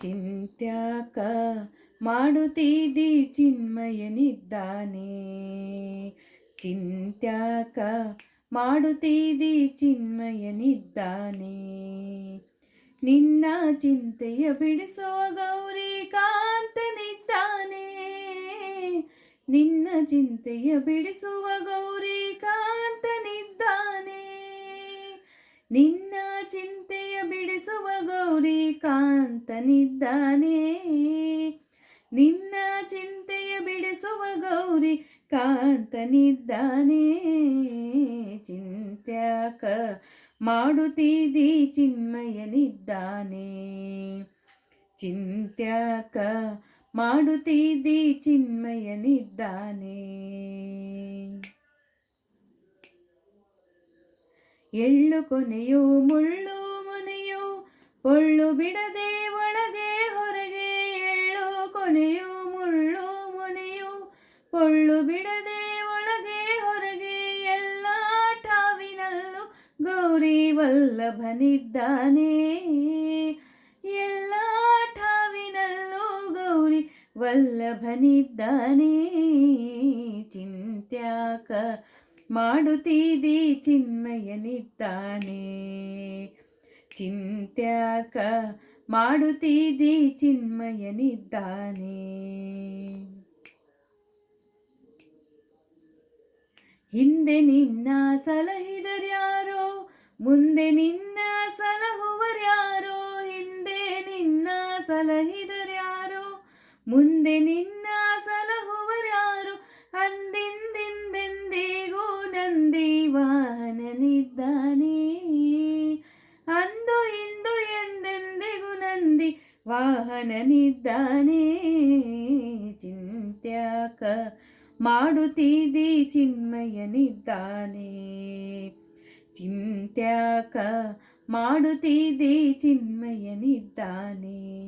ಚಿಂತ್ಯಾಕ ಮಾಡುತ್ತೀದಿ ಚಿನ್ಮಯನಿದ್ದಾನೆ. ಚಿಂತ್ಯಾಕ ಮಾಡುತ್ತೀದಿ ಚಿನ್ಮಯನಿದ್ದಾನೆ. ನಿನ್ನ ಚಿಂತೆಯ ಬಿಡಿಸುವ ಗೌರಿ ಕಾಂತನಿದ್ದಾನೆ. ನಿನ್ನ ಚಿಂತೆಯ ಬಿಡಿಸುವ ಗೌರಿ ಕಾಂತನಿದ್ದಾನೆ. ನಿನ್ನ ಚಿಂತೆಯ ಬಿಡಿಸುವ ಗೌರಿ ಕಾಂತನಿದ್ದಾನೆ. ನಿನ್ನ ಚಿಂತೆಯ ಬಿಡಿಸುವ ಗೌರಿ ಕಾಂತನಿದ್ದಾನೆ. ಚಿಂತ್ಯಾಕ ಮಾಡುತ್ತೀದಿ ಚಿನ್ಮಯನಿದ್ದಾನೆ. ಚಿಂತ್ಯಾಕ ಮಾಡುತ್ತೀದಿ ಚಿನ್ಮಯನಿದ್ದಾನೆ. ಎಳ್ಳು ಕೊನೆಯು ಮುಳ್ಳು ಮುನೆಯು ಒಳ್ಳು ಬಿಡದೆ ಒಳಗೆ ಹೊರಗೆ. ಎಳ್ಳು ಕೊನೆಯು ಮುಳ್ಳು ಮುನೆಯು ಒಳ್ಳು ಬಿಡದೆ ಒಳಗೆ ಹೊರಗೆ. ಎಲ್ಲ ಠಾವಿನಲ್ಲೂ ಗೌರಿ ವಲ್ಲಭನಿದ್ದಾನೆ. ಎಲ್ಲ ಠಾವಿನಲ್ಲೂ ಗೌರಿ ವಲ್ಲಭನಿದ್ದಾನೆ. ಚಿಂತ್ಯಾಕ ಮಾಡುತ್ತೀದಿ ಚಿನ್ಮಯನಿದ್ದಾನೆ. ಚಿಂತ್ಯಾಕ ಮಾಡುತ್ತೀದಿ ಚಿನ್ಮಯನಿದ್ದಾನೆ. ಹಿಂದೆ ನಿನ್ನ ಸಲಹಿದರ್ಯಾರೋ ಮುಂದೆ ನಿನ್ನ ಸಲಹುವರ್ಯಾರೋ. ಹಿಂದೆ ನಿನ್ನ ಸಲಹಿದರ್ಯಾರೋ ಮುಂದೆ ನಿನ್ನ ಸಲಹುವರ್ಯಾರೋ. ಅಂದಿಂದೆಂದೆಂದಿಗೂ ನಂದಿ ವಾಹನನಿದ್ದಾನೆ. ಅಂದು ಇಂದು ಎಂದೆಂದಿಗೂ ನಂದಿ ವಾಹನನಿದ್ದಾನೆ. ಚಿಂತ್ಯಾಕ ಮಾಡುತ್ತೀದಿ ಚಿನ್ಮಯನಿದ್ದಾನೆ. ಚಿಂತ್ಯಾಕ ಮಾಡುತ್ತೀದಿ ಚಿನ್ಮಯನಿದ್ದಾನೆ.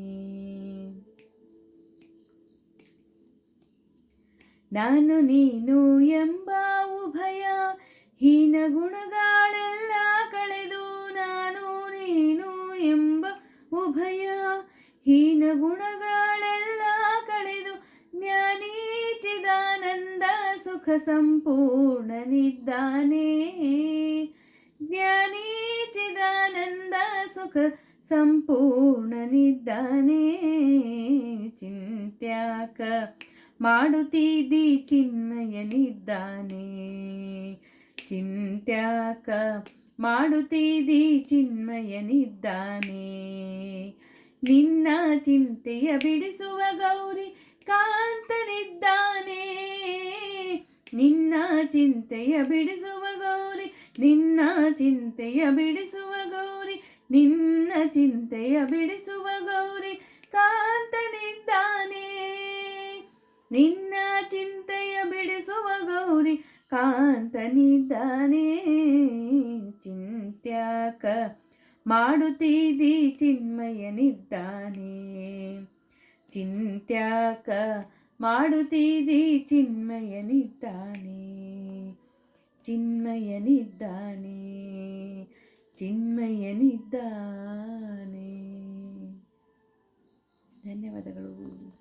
ನಾನು ನೀನು ಎಂಬ ಉಭಯ ಹೀನ ಗುಣಗಳೆಲ್ಲ ಕಳೆದು. ನಾನು ನೀನು ಎಂಬ ಉಭಯ ಹೀನ ಗುಣಗಳೆಲ್ಲ ಕಳೆದು. ಜ್ಞಾನಿ ಚಿದಾನಂದ ಸುಖ ಸಂಪೂರ್ಣನಿದ್ದಾನೆ. ಜ್ಞಾನಿ ಚಿದಾನಂದ ಸುಖ ಸಂಪೂರ್ಣನಿದ್ದಾನೆ. ಚಿಂತ್ಯಾಕ ಮಾಡುತ್ತೀದಿ ಚಿನ್ಮಯನಿದ್ದಾನೆ. ಚಿಂತ್ಯಾಕ ಮಾಡುತ್ತೀದಿ ಚಿನ್ಮಯನಿದ್ದಾನೆ. ನಿನ್ನ ಚಿಂತೆಯ ಬಿಡಿಸುವ ಗೌರಿ ಕಾಂತನಿದ್ದಾನೆ. ನಿನ್ನ ಚಿಂತೆಯ ಬಿಡಿಸುವ ಗೌರಿ. ನಿನ್ನ ಚಿಂತೆಯ ಬಿಡಿಸುವ ಗೌರಿ. ನಿನ್ನ ಚಿಂತೆಯ ಬಿಡಿಸುವ ಗೌರಿ ಕಾಂತನಿದ್ದಾನೆ. ನಿನ್ನ ಚಿಂತೆಯ ಬಿಡಿಸುವ ಗೌರಿ ಕಾಂತನಿದ್ದಾನೆ. ಚಿಂತ್ಯಾಕ ಮಾಡುತ್ತೀದಿ ಚಿನ್ಮಯನಿದ್ದಾನೆ. ಚಿಂತ್ಯಾಕ ಮಾಡುತ್ತೀದಿ ಚಿನ್ಮಯನಿದ್ದಾನೆ. ಚಿನ್ಮಯನಿದ್ದಾನೆ. ಚಿನ್ಮಯನಿದ್ದಾನೆ. ಧನ್ಯವಾದಗಳು.